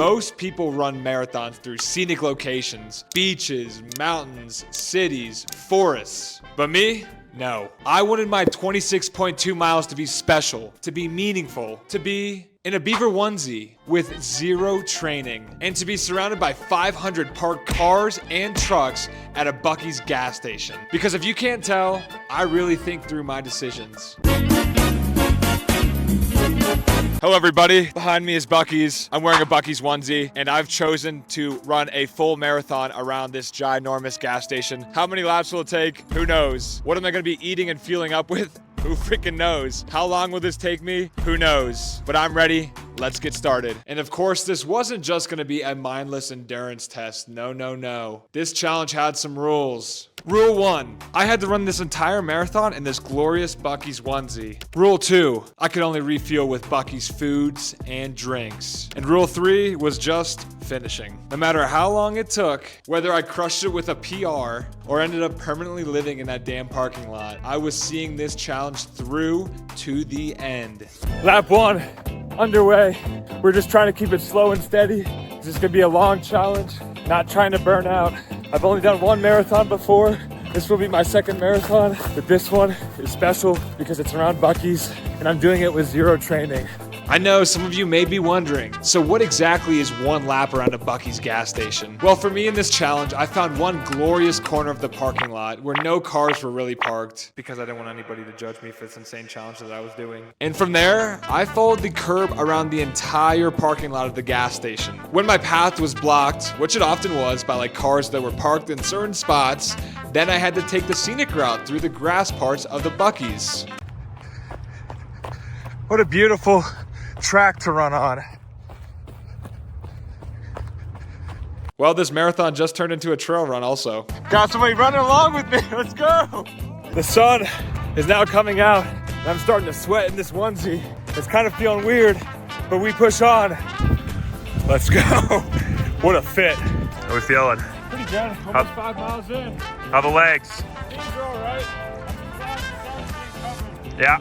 Most people run marathons through scenic locations, beaches, mountains, cities, forests. But me? No. I wanted my 26.2 miles to be special, to be meaningful, to be in a beaver onesie with zero training, and to be surrounded by 500 parked cars and trucks at a Buc-ee's gas station. Because if you can't tell, I really think through my decisions. Hello everybody, behind me is Buc-ee's. I'm wearing a Buc-ee's onesie, and I've chosen to run a full marathon around this ginormous gas station. How many laps will it take? Who knows? What am I gonna be eating and fueling up with? Who freaking knows? How long will this take me? Who knows? But I'm ready. Let's get started. And of course, this wasn't just gonna be a mindless endurance test. No, no, no. This challenge had some rules. Rule 1, I had to run this entire marathon in this glorious Buc-ee's onesie. Rule 2, I could only refuel with Buc-ee's foods and drinks. And rule 3 was just finishing. No matter how long it took, whether I crushed it with a PR or ended up permanently living in that damn parking lot, I was seeing this challenge through to the end. Lap 1 underway. We're just trying to keep it slow and steady. This is gonna be a long challenge, not trying to burn out. I've only done one marathon before. This will be my second marathon, but this one is special because it's around Buc-ee's and I'm doing it with zero training. I know some of you may be wondering, so what exactly is one lap around a Buc-ee's gas station? Well, for me in this challenge, I found one glorious corner of the parking lot where no cars were really parked because I didn't want anybody to judge me for this insane challenge that I was doing. And from there, I followed the curb around the entire parking lot of the gas station. When my path was blocked, which it often was by like cars that were parked in certain spots, then I had to take the scenic route through the grass parts of the Buc-ee's. What a beautiful track to run on. Well, this marathon just turned into a trail run also. Got somebody running along with me, let's go. The sun is now coming out and I'm starting to sweat in this onesie. It's kind of feeling weird, but we push on. Let's go. What a fit. How we feeling? Pretty good, almost 5 miles in. How the legs? Things are all right. Yeah,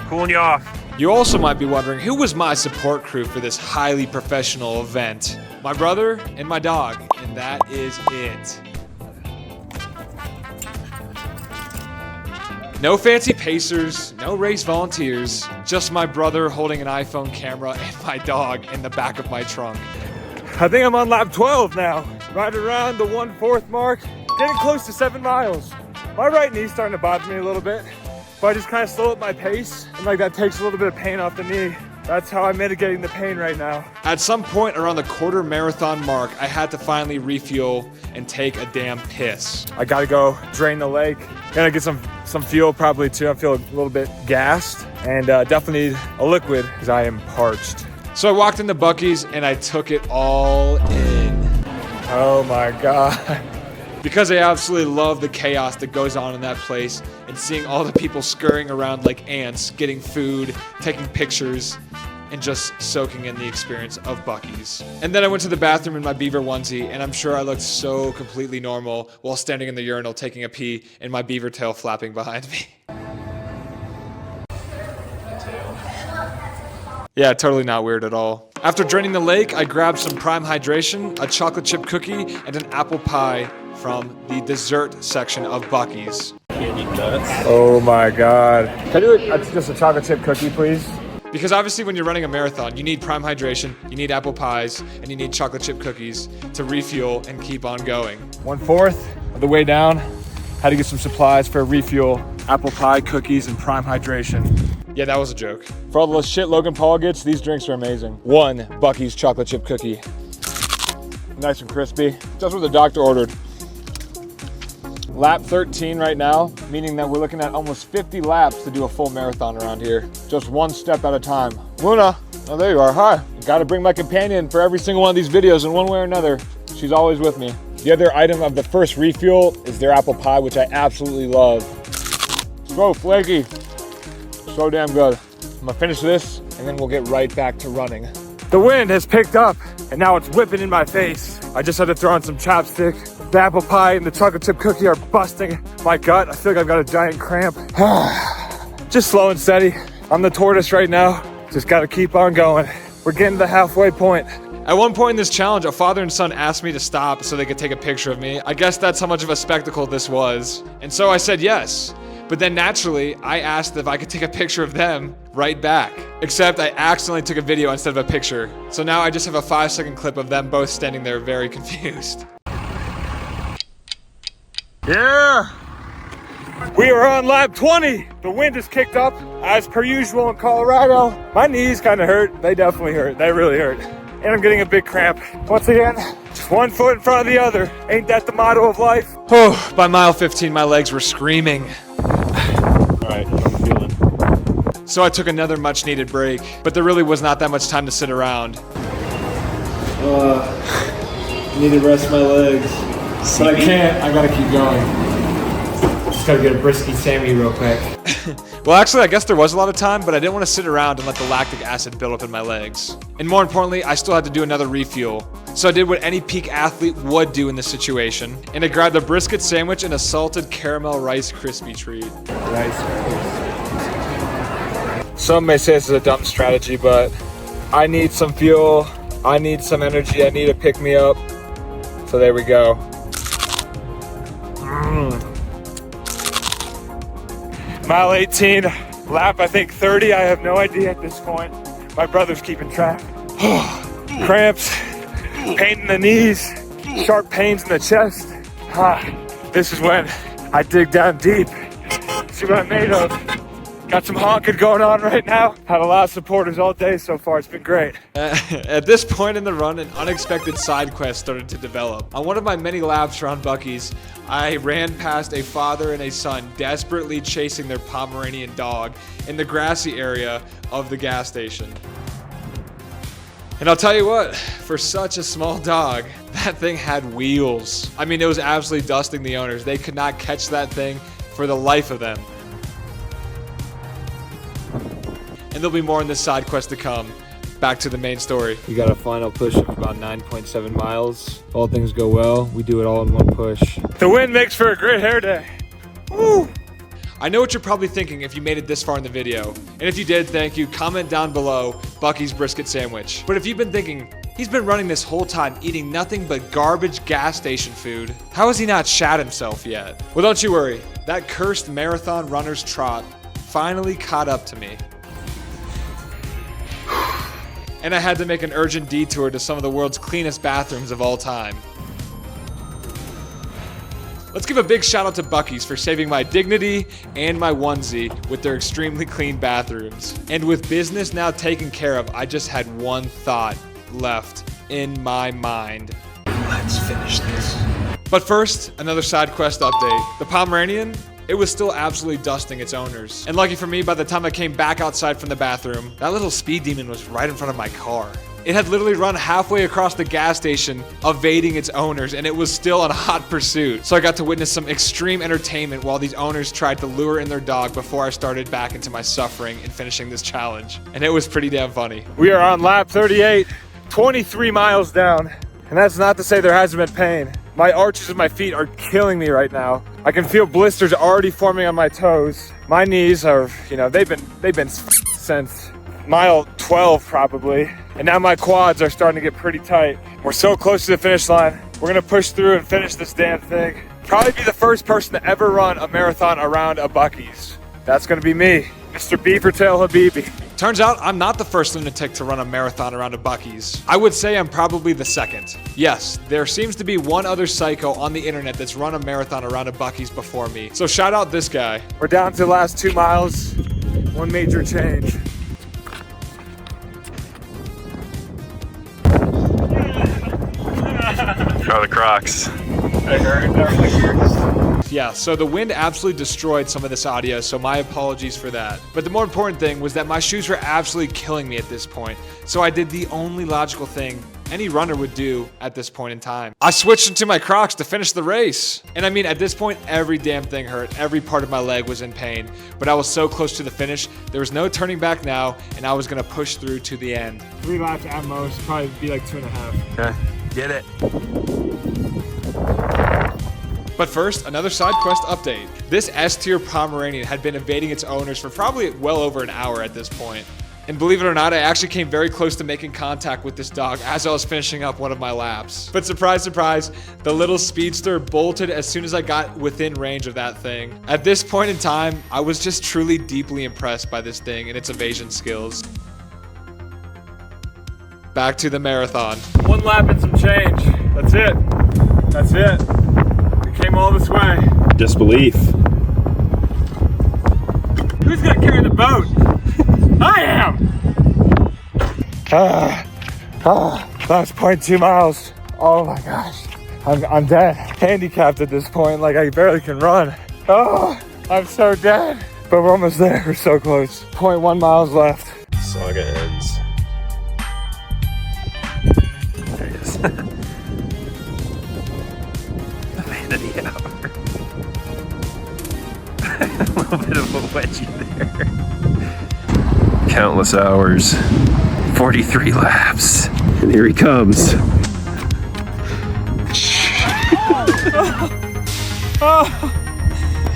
cooling you off. You also might be wondering, who was my support crew for this highly professional event? My brother and my dog, and that is it. No fancy pacers, no race volunteers, just my brother holding an iPhone camera and my dog in the back of my trunk. I think I'm on lap 12 now. Right around the 1/4 mark, getting close to 7 miles. My right knee's starting to bother me a little bit. But I just kind of slow up my pace, and like that takes a little bit of pain off the knee. That's how I'm mitigating the pain right now. At some point around the quarter marathon mark, I had to finally refuel and take a damn piss. I gotta go drain the lake. Gonna get some fuel probably too. I feel a little bit gassed, and definitely need a liquid because I am parched. So I walked into Buc-ee's and I took it all in. Oh my God. Because I absolutely love the chaos that goes on in that place and seeing all the people scurrying around like ants, getting food, taking pictures, and just soaking in the experience of Buc-ee's. And then I went to the bathroom in my beaver onesie, and I'm sure I looked so completely normal while standing in the urinal taking a pee and my beaver tail flapping behind me. Yeah, totally not weird at all. After draining the lake, I grabbed some Prime Hydration, a chocolate chip cookie, and an apple pie from the dessert section of Buc-ee's. Oh my God. Can I do it? Just a chocolate chip cookie, please? Because obviously when you're running a marathon, you need Prime Hydration, you need apple pies, and you need chocolate chip cookies to refuel and keep on going. 1/4 of the way down, had to get some supplies for a refuel. Apple pie, cookies, and Prime Hydration. Yeah, that was a joke. For all the shit Logan Paul gets, these drinks are amazing. One Buc-ee's chocolate chip cookie. Nice and crispy. Just what the doctor ordered. Lap 13 right now, meaning that we're looking at almost 50 laps to do a full marathon around here. Just one step at a time. Luna, oh there you are, hi. Gotta bring my companion for every single one of these videos in one way or another. She's always with me. The other item of the first refuel is their apple pie, which I absolutely love. So flaky, so damn good. I'm gonna finish this and then we'll get right back to running. The wind has picked up and now it's whipping in my face. I just had to throw on some chapstick. The apple pie and the chocolate chip cookie are busting my gut. I feel like I've got a giant cramp. Just slow and steady. I'm the tortoise right now. Just gotta keep on going. We're getting to the halfway point. At one point in this challenge, a father and son asked me to stop so they could take a picture of me. I guess that's how much of a spectacle this was. And so I said yes. But then naturally, I asked if I could take a picture of them right back. Except I accidentally took a video instead of a picture. So now I just have a 5-second clip of them both standing there very confused. Yeah! We are on lap 20. The wind has kicked up as per usual in Colorado. My knees kind of hurt. They definitely hurt. They really hurt. And I'm getting a big cramp. Once again, just one foot in front of the other. Ain't that the motto of life? Oh, by mile 15, my legs were screaming. All right, I'm feeling. So I took another much needed break, but there really was not that much time to sit around. Need to rest my legs. But I can't, I gotta keep going. Just gotta get a brisket Sammy real quick. Well, actually, I guess there was a lot of time, but I didn't want to sit around and let the lactic acid build up in my legs. And more importantly, I still had to do another refuel. So I did what any peak athlete would do in this situation, and I grabbed a brisket sandwich and a salted caramel Rice Krispie treat. Some may say this is a dumb strategy, but I need some fuel, I need some energy, I need a pick me up. So there we go. Mile 18, lap I think 30. I have no idea at this point. My brother's keeping track. Cramps, pain in the knees, sharp pains in the chest. This is when I dig down deep. See what I'm made of. Got some honking going on right now. Had a lot of supporters all day so far. It's been great. At this point in the run, an unexpected side quest started to develop. On one of my many laps around Buc-ee's, I ran past a father and a son desperately chasing their Pomeranian dog in the grassy area of the gas station. And I'll tell you what, for such a small dog, that thing had wheels. I mean, it was absolutely dusting the owners. They could not catch that thing for the life of them. And there'll be more in this side quest to come. Back to the main story. We got a final push of about 9.7 miles. If all things go well, we do it all in one push. The wind makes for a great hair day. Woo! I know what you're probably thinking if you made it this far in the video. And if you did, thank you. Comment down below Buc-ee's brisket sandwich. But if you've been thinking, he's been running this whole time eating nothing but garbage gas station food, how has he not shat himself yet? Well, don't you worry. That cursed marathon runner's trot finally caught up to me. And I had to make an urgent detour to some of the world's cleanest bathrooms of all time. Let's give a big shout out to Buc-ee's for saving my dignity and my onesie with their extremely clean bathrooms. And with business now taken care of, I just had one thought left in my mind. Let's finish this. But first, another side quest update. The Pomeranian, it was still absolutely dusting its owners. And lucky for me, by the time I came back outside from the bathroom, that little speed demon was right in front of my car. It had literally run halfway across the gas station, evading its owners, and it was still on hot pursuit. So I got to witness some extreme entertainment while these owners tried to lure in their dog before I started back into my suffering and finishing this challenge. And it was pretty damn funny. We are on lap 38, 23 miles down. And that's not to say there hasn't been pain. My arches of my feet are killing me right now. I can feel blisters already forming on my toes. My knees are, they've been since mile 12 probably. And now my quads are starting to get pretty tight. We're so close to the finish line. We're gonna push through and finish this damn thing. Probably be the first person to ever run a marathon around a Buc-ee's. That's gonna be me, Mr. Beavertail Habibi. Turns out I'm not the first lunatic to run a marathon around a Buc-ee's. I would say I'm probably the second. Yes, there seems to be one other psycho on the internet that's run a marathon around a Buc-ee's before me. So shout out this guy. We're down to the last 2 miles. One major change. Oh, the Crocs. Yeah, so the wind absolutely destroyed some of this audio, so my apologies for that. But the more important thing was that my shoes were absolutely killing me at this point. So I did the only logical thing any runner would do at this point in time. I switched into my Crocs to finish the race. And I mean, at this point, every damn thing hurt. Every part of my leg was in pain. But I was so close to the finish, there was no turning back now, and I was gonna push through to the end. 3 laps at most, probably be like 2.5. Okay, get it. But first, another side quest update. This S-tier Pomeranian had been evading its owners for probably well over an hour at this point. And believe it or not, I actually came very close to making contact with this dog as I was finishing up one of my laps. But surprise, surprise, the little speedster bolted as soon as I got within range of that thing. At this point in time, I was just truly deeply impressed by this thing and its evasion skills. Back to the marathon. 1 lap and some change. That's it. That's it. We came all this way. Disbelief. Who's gonna carry the boat? I am! That's 0.2 miles. Oh my gosh. I'm dead. Handicapped at this point, like I barely can run. Oh, I'm so dead. But we're almost there, we're so close. 0.1 miles left. Saga ends. There it is. The man of the hour. A little bit of a wedgie there. Countless hours. 43 laps. And here he comes.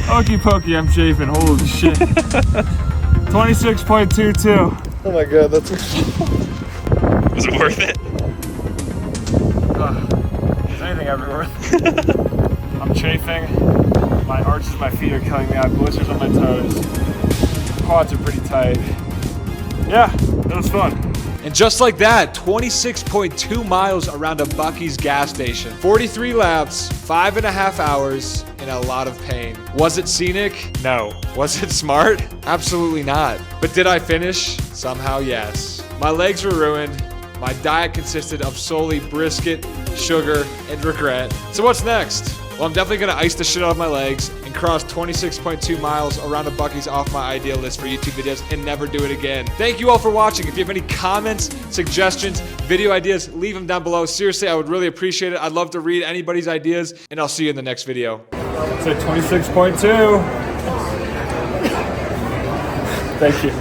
Okey pokey, I'm chafing. Holy shit. 26.22. Oh my god, that's Was it worth it? Is anything ever worth it? I'm chafing. My arches of my feet are killing me. I have blisters on my toes. Quads are pretty tight. Yeah, it was fun. And just like that, 26.2 miles around a Buc-ee's gas station. 43 laps, 5.5 hours, and a lot of pain. Was it scenic? No. Was it smart? Absolutely not. But did I finish? Somehow, yes. My legs were ruined. My diet consisted of solely brisket, sugar, and regret. So what's next? Well, I'm definitely gonna ice the shit out of my legs and cross 26.2 miles around a Buc-ee's off my ideal list for YouTube videos and never do it again. Thank you all for watching. If you have any comments, suggestions, video ideas, leave them down below. Seriously, I would really appreciate it. I'd love to read anybody's ideas, and I'll see you in the next video. It's at 26.2. Thank you.